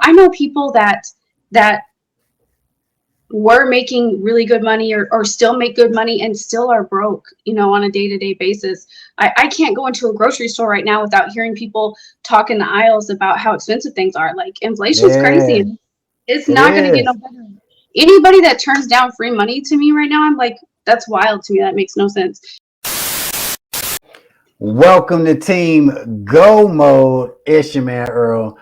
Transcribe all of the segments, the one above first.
I know people that were making really good money or still make good money and still are broke, on a day-to-day basis. I can't go into a grocery store right now without hearing people talk in the aisles about how expensive things are. Like, inflation's crazy, Yeah, and it's it not going to get no is. better. Anybody that turns down free money to me right now, I'm like, that's wild to me. That makes no sense. Welcome to Team Go Mode. It's your man Earl,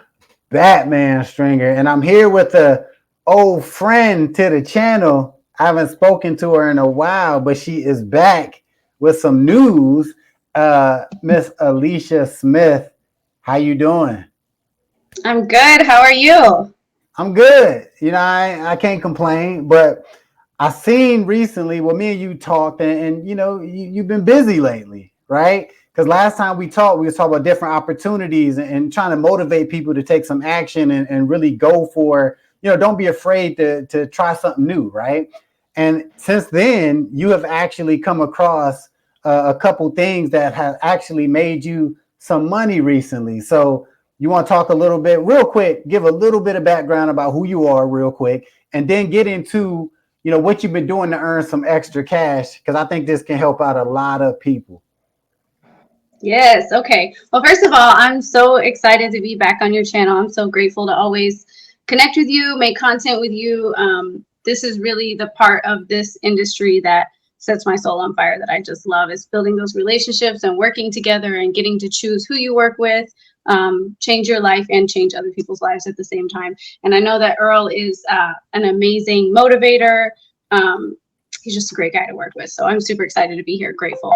Batman Stringer, and I'm here with a old friend to the channel. I haven't spoken to her in a while, but she is back with some news. Miss Alicia Smith, how you doing? I'm good. How are you? I'm good. I can't complain, but I seen recently, well, me and you talked, and you've been busy lately, right? Because last time we talked, we was talking about different opportunities and trying to motivate people to take some action and really go for, don't be afraid to try something new, right? And since then, you have actually come across a couple things that have actually made you some money recently. So you want to talk a little bit, real quick, give a little bit of background about who you are, real quick, and then get into what you've been doing to earn some extra cash, because I think this can help out a lot of people. Yes. Okay. Well, first of all, I'm so excited to be back on your channel. I'm so grateful to always connect with you, make content with you. This is really the part of this industry that sets my soul on fire, that I just love, is building those relationships and working together and getting to choose who you work with, change your life and change other people's lives at the same time. And I know that Earl is an amazing motivator. He's just a great guy to work with. So I'm super excited to be here. Grateful.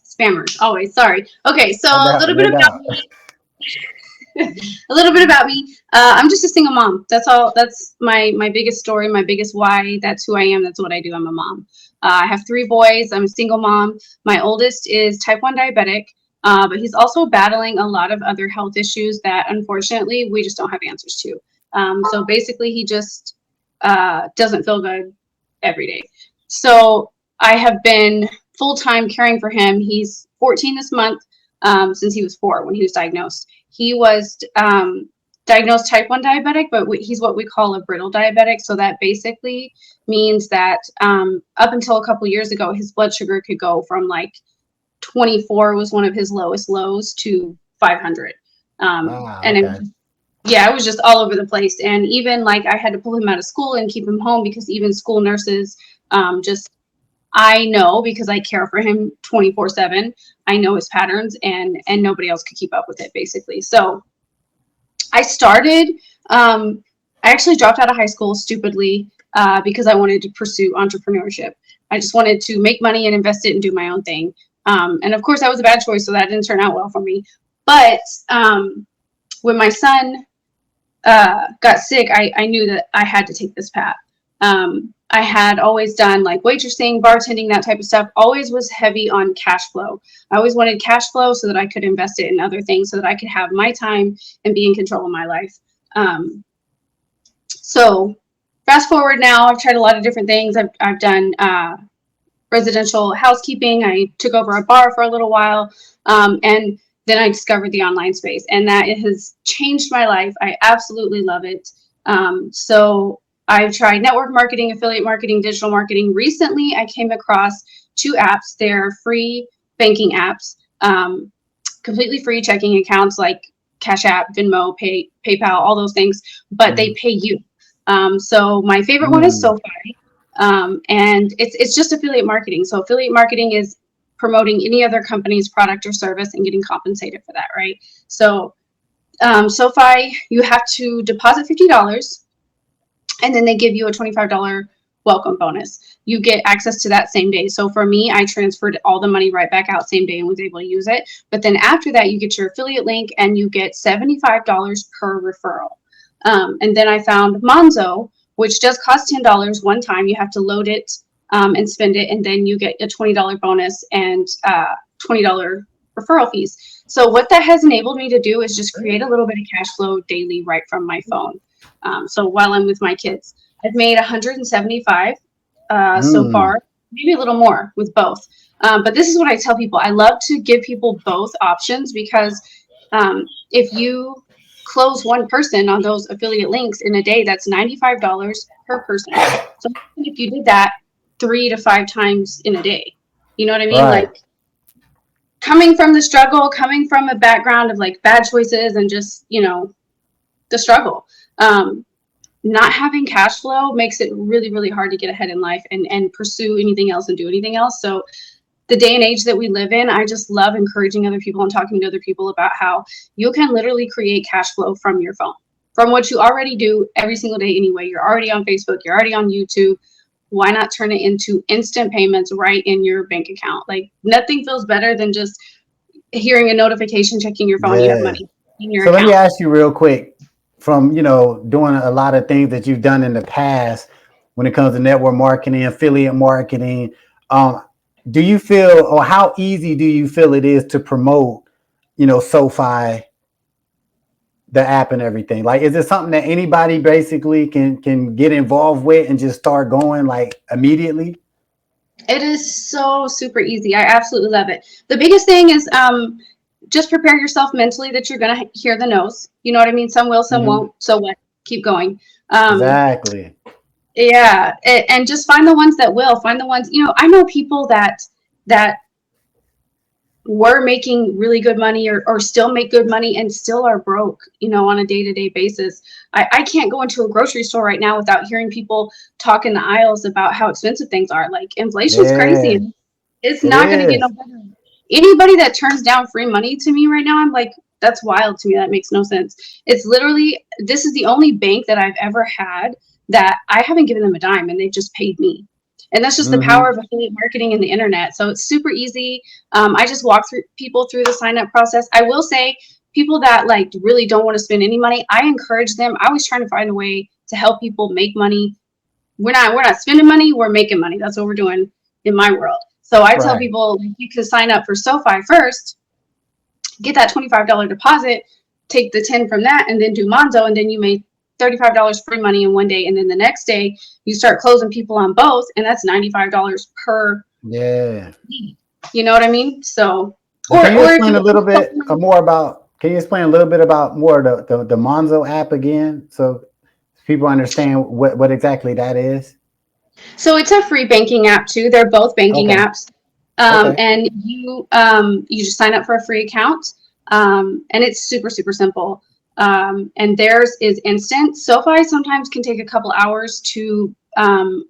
Spammers, always. Sorry. Okay, so No a doubt, little bit no about doubt. me. A little bit about me. I'm just a single mom. That's all. That's my biggest story, my biggest why. That's who I am. That's what I do. I'm a mom. I have 3 boys. I'm a single mom. My oldest is type 1 diabetic, but he's also battling a lot of other health issues that unfortunately we just don't have answers to. So basically, he just doesn't feel good every day. So I have been full-time caring for him. He's 14 this month, since he was 4 when he was diagnosed. He was diagnosed type 1 diabetic, but he's what we call a brittle diabetic. So that basically means that up until a couple years ago, his blood sugar could go from like 24 was one of his lowest lows to 500. Wow, And okay. it was just all over the place. And even like I had to pull him out of school and keep him home because even school nurses just, I know, because I care for him 24/7. I know his patterns, and nobody else could keep up with it, basically. So I started. I actually dropped out of high school stupidly because I wanted to pursue entrepreneurship. I just wanted to make money and invest it and do my own thing. And of course, that was a bad choice, so that didn't turn out well for me. But when my son got sick, I knew that I had to take this path. I had always done like waitressing, bartending, that type of stuff. Always was heavy on cash flow. I always wanted cash flow so that I could invest it in other things, so that I could have my time and be in control of my life. So fast forward now, I've tried a lot of different things. I've done residential housekeeping. I took over a bar for a little while, and then I discovered the online space, and that it has changed my life. I absolutely love it. So I've tried network marketing, affiliate marketing, digital marketing. Recently, I came across 2 apps. They're free banking apps, completely free checking accounts like Cash App, Venmo, PayPal, all those things, but they pay you. So my favorite one is Mm. SoFi, and it's just affiliate marketing. So affiliate marketing is promoting any other company's product or service and getting compensated for that, right? So SoFi, you have to deposit $50, and then they give you a $25 welcome bonus. You get access to that same day. So for me, I transferred all the money right back out same day and was able to use it. But then after that, you get your affiliate link and you get $75 per referral. And then I found Monzo, which does cost $10 one time. You have to load it and spend it, and then you get a $20 bonus and $20 referral fees. So what that has enabled me to do is just create a little bit of cash flow daily right from my phone. So while I'm with my kids, I've made 175 so Mm. far, maybe a little more with both. But this is what I tell people. I love to give people both options because If you close one person on those affiliate links in a day, that's $95 per person. So if you did that 3 to 5 times in a day, you know what I mean? Right. Like, coming from the struggle, coming from a background of like bad choices and just, the struggle. Not having cash flow makes it really, really hard to get ahead in life and pursue anything else and do anything else. So the day and age that we live in, I just love encouraging other people and talking to other people about how you can literally create cash flow from your phone, from what you already do every single day anyway. You're already on Facebook, you're already on YouTube. Why not turn it into instant payments right in your bank account? Like, nothing feels better than just hearing a notification, checking your phone, you have Yeah. money in your So let me account. ask you real quick, from doing a lot of things that you've done in the past when it comes to network marketing, affiliate marketing, do you feel, or how easy do you feel it is to promote, SoFi, the app and everything? Like, is it something that anybody basically can get involved with and just start going like immediately? It is so super easy. I absolutely love it. The biggest thing is just prepare yourself mentally that you're going to hear the no's. You know what I mean? Some will, some Mm-hmm. won't. So what? Keep going. Exactly. Yeah, and just find the ones that will. Find the ones, I know people that were making really good money or still make good money and still are broke, on a day-to-day basis. I can't go into a grocery store right now without hearing people talk in the aisles about how expensive things are. Like, inflation's crazy, Yeah, and it's it not going to get no is. better. Anybody that turns down free money to me right now, I'm like, that's wild to me. That makes no sense. It's literally, this is the only bank that I've ever had that I haven't given them a dime and they've just paid me. And that's just the power Mm-hmm. of affiliate marketing and the internet. So it's super easy. I just walk through people through the sign up process. I will say, people that like really don't want to spend any money, I encourage them. I always try to find a way to help people make money. We're not spending money, we're making money. That's what we're doing in my world. So I tell Right. people, you can sign up for SoFi first, get that $25 deposit, take the 10 from that, and then do Monzo, and then you made $35 free money in one day, and then the next day you start closing people on both, and that's $95 per Yeah. lead. You know what I mean? So, And can you or if explain a you little bit more about? Can you explain a little bit about more the Monzo app again, so people understand what exactly that is? So it's a free banking app too. They're both banking Okay. apps, Okay. and you just sign up for a free account, and it's super super simple. And theirs is instant. SoFi sometimes can take a couple hours to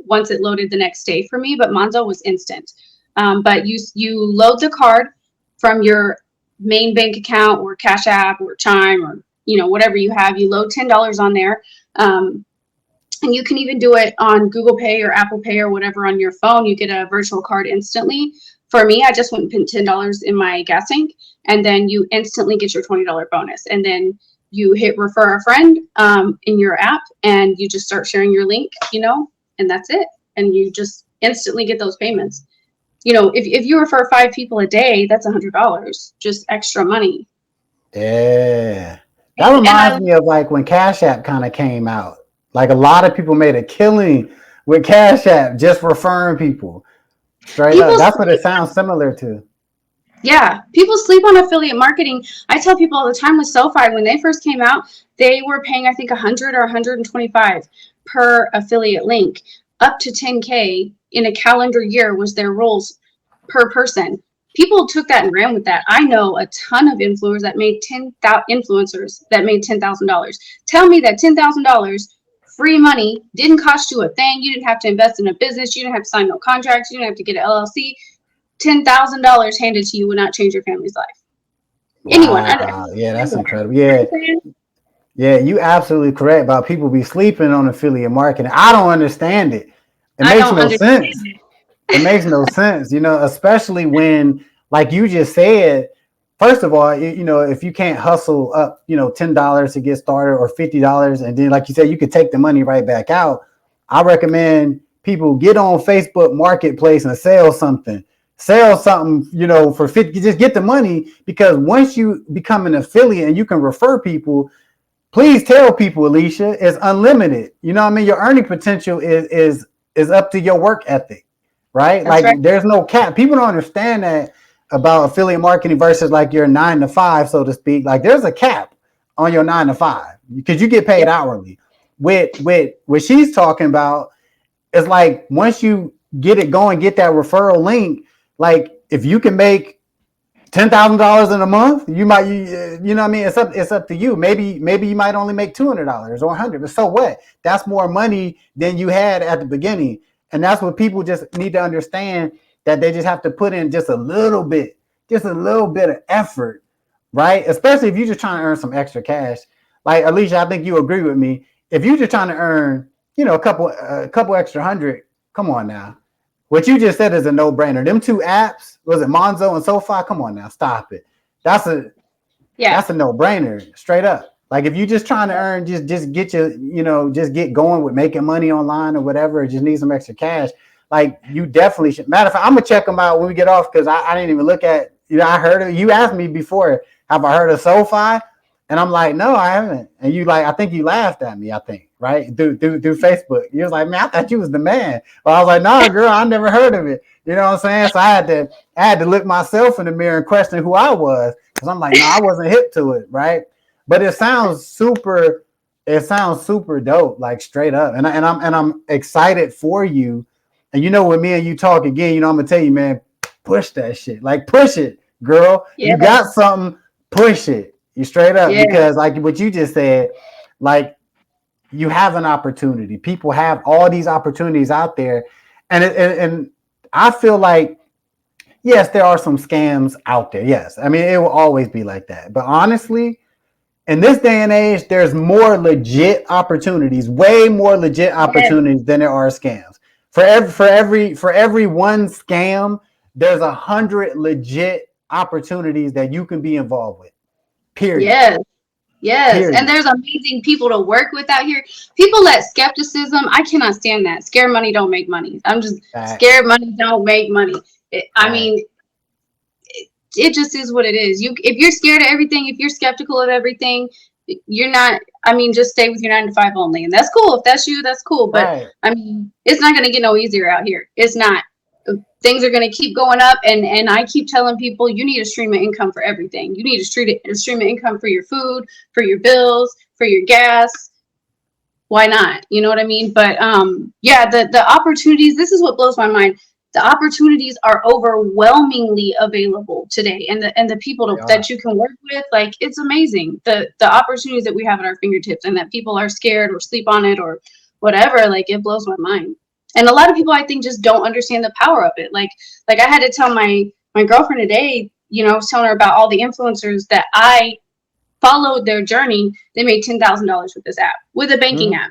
once it loaded the next day for me, but Monzo was instant. But you load the card from your main bank account or Cash App or Chime or whatever you have. You load $10 on there. And you can even do it on Google Pay or Apple Pay or whatever on your phone. You get a virtual card instantly. For me, I just went and put $10 in my gas tank, and then you instantly get your $20 bonus. And then you hit refer a friend in your app, and you just start sharing your link, and that's it. And you just instantly get those payments. If you refer 5 people a day, that's $100, just extra money. Yeah. That And reminds I me of like when Cash App kind of came out. Like a lot of people made a killing with Cash App just referring people straight up. people That's what it sounds similar to. Yeah, people sleep on affiliate marketing. I tell people all the time with SoFi, when they first came out, they were paying, I think, 100 or 125 per affiliate link. Up to 10K in a calendar year was their rules per person. People took that and ran with that. I know a ton of influencers that made $10,000. Tell me that $10,000 free money didn't cost you a thing. You didn't have to invest in a business. You didn't have to sign no contracts. You didn't have to get an LLC. $10,000 handed to you would not change your family's life. Anyone, Wow. Yeah, that's anyone. incredible. You know what Yeah. I'm saying? Yeah, you absolutely correct about people be sleeping on affiliate marketing. I don't understand it. It I makes don't no understand sense. it. It makes no sense, especially when, like you just said, first of all, if you can't hustle up, $10 to get started or $50, and then, like you said, you could take the money right back out. I recommend people get on Facebook Marketplace and sell something, for 50, just get the money, because once you become an affiliate and you can refer people, please tell people, Alicia, it's unlimited. You know what I mean? Your earning potential is up to your work ethic, right? That's Like, right. there's no cap. People don't understand that. about affiliate marketing versus like your 9 to 5, so to speak. Like there's a cap on your 9 to 5 because you get paid hourly. With what she's talking about is like once you get it going, get that referral link. Like if you can make $10,000 in a month, you might, you know what I mean? It's up to you. Maybe you might only make $200 or $100, but so what? That's more money than you had at the beginning. And that's what people just need to understand, that they just have to put in just a little bit of effort, right? Especially if you're just trying to earn some extra cash. Like Alicia, I think you agree with me. If you're just trying to earn, a couple extra hundred, come on now. What you just said is a no-brainer. Them two apps, was it Monzo and SoFi? Come on now, stop it. That's a no-brainer, straight up. Like if you're just trying to earn, just get just get going with making money online or whatever, or just need some extra cash. Like you definitely should. Matter of fact, I'm gonna check them out when we get off because I didn't even look at. I heard it. You asked me before, have I heard of SoFi? And I'm like, no, I haven't. And you I think you laughed at me. I think right through Facebook. You was like, man, I thought you was the man. Well, I was like, no, girl, I never heard of it. You know what I'm saying? So I had to look myself in the mirror and question who I was, because I'm like, no, I wasn't hip to it, right? But it sounds super dope, like straight up. And I'm excited for you. And when me and you talk again, I'm gonna tell you, man, push that shit. Like push it, girl. Yeah. You got something, push it. You straight up, because like what you just said, like you have an opportunity. People have all these opportunities out there. And I feel like, yes, there are some scams out there. Yes. I mean, it will always be like that. But honestly, in this day and age, there's more legit opportunities, way more legit opportunities than there are scams. For every one scam, there's 100 legit opportunities that you can be involved with. Period. Yes. Period. And there's amazing people to work with out here. People let skepticism, I cannot stand that. Scared money don't make money. I'm just scared money don't make money. I mean, it just is what it is. If you're scared of everything, if you're skeptical of everything, you're not, just stay with your 9 to 5 only. And that's cool. If that's you, that's cool. But it's not going to get no easier out here. It's not. Things are going to keep going up, and I keep telling people, you need a stream of income for everything. You need a stream of income for your food, for your bills, for your gas. Why not? You know what I mean? But the opportunities, this is what blows my mind. The opportunities are overwhelmingly available today, and the people that you can work with, like, it's amazing. The opportunities that we have at our fingertips, and that people are scared or sleep on it or whatever, like, it blows my mind. And a lot of people, I think, just don't understand the power of it. Like I had to tell my girlfriend today, I was telling her about all the influencers that I followed their journey. They made $10,000 with this app, with a banking app.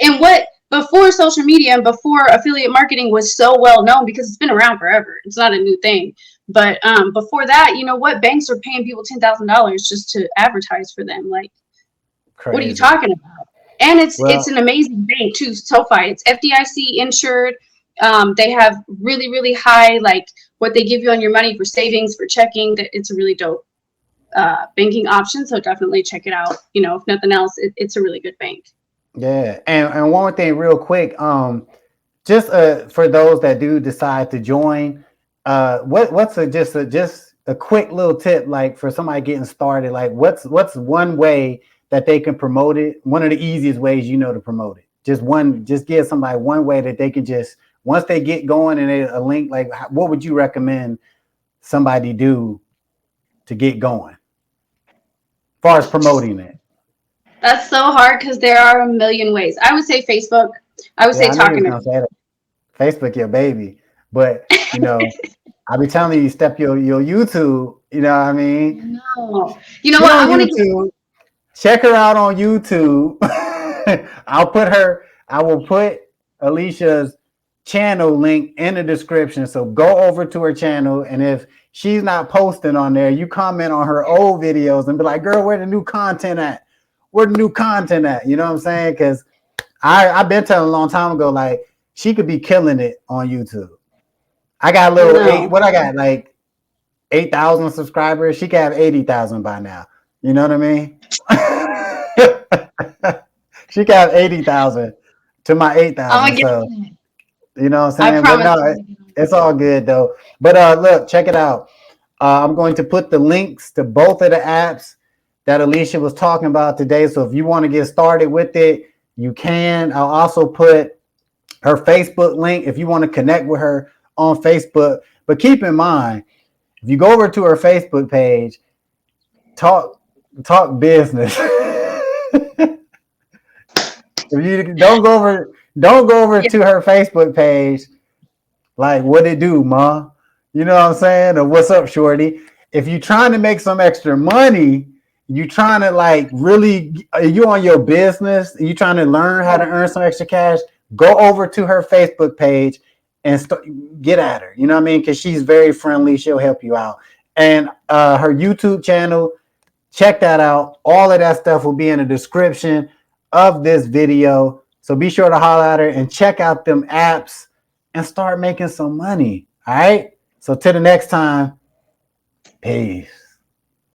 And before social media and before affiliate marketing was so well known, because it's been around forever. It's not a new thing. But before that, banks are paying people $10,000 just to advertise for them. Like, crazy. What are you talking about? And it's an amazing bank too, SoFi. It's FDIC insured. They have really, really high, like, what they give you on your money for savings, for checking. It's a really dope banking option. So definitely check it out. If nothing else, it's a really good bank. Yeah. And one more thing real quick. Just for those that do decide to join, what's just a quick little tip, like for somebody getting started, like what's one way that they can promote it? One of the easiest ways, to promote it. Just give somebody one way that they can just, once they get going and a link, like what would you recommend somebody do to get going as far as promoting it? That's so hard because there are a million ways. I would say Facebook. I would say talking to people. Facebook, your baby. But, I'll be telling you, step your YouTube, you know what I mean? No. You know what? Check her out on YouTube. I will put Alicia's channel link in the description. So go over to her channel. And if she's not posting on there, you comment on her old videos and be like, girl, where the new content at? Where the new content at? You know what I'm saying? Because I've been telling a long time ago, like, she could be killing it on YouTube. I got like 8,000 subscribers. She could have 80,000 by now. You know what I mean? She got 80,000 to my 8,000. So, you know what I'm saying? But no, it's all good though. But look, check it out. I'm going to put the links to both of the apps that Alicia was talking about today. So if you want to get started with it, you can. I'll also put her Facebook link if you want to connect with her on Facebook. But keep in mind, if you go over to her Facebook page, talk business. If you don't go over to her Facebook page, like, what it do, ma? You know what I'm saying? Or what's up, shorty? If you're trying to make some extra money, you trying to like really, you on your business, you trying to learn how to earn some extra cash, go over to her Facebook page and get at her. You know what I mean? Because she's very friendly. She'll help you out. And her YouTube channel, check that out. All of that stuff will be in the description of this video. So be sure to holler at her and check out them apps and start making some money. All right. So till the next time, peace.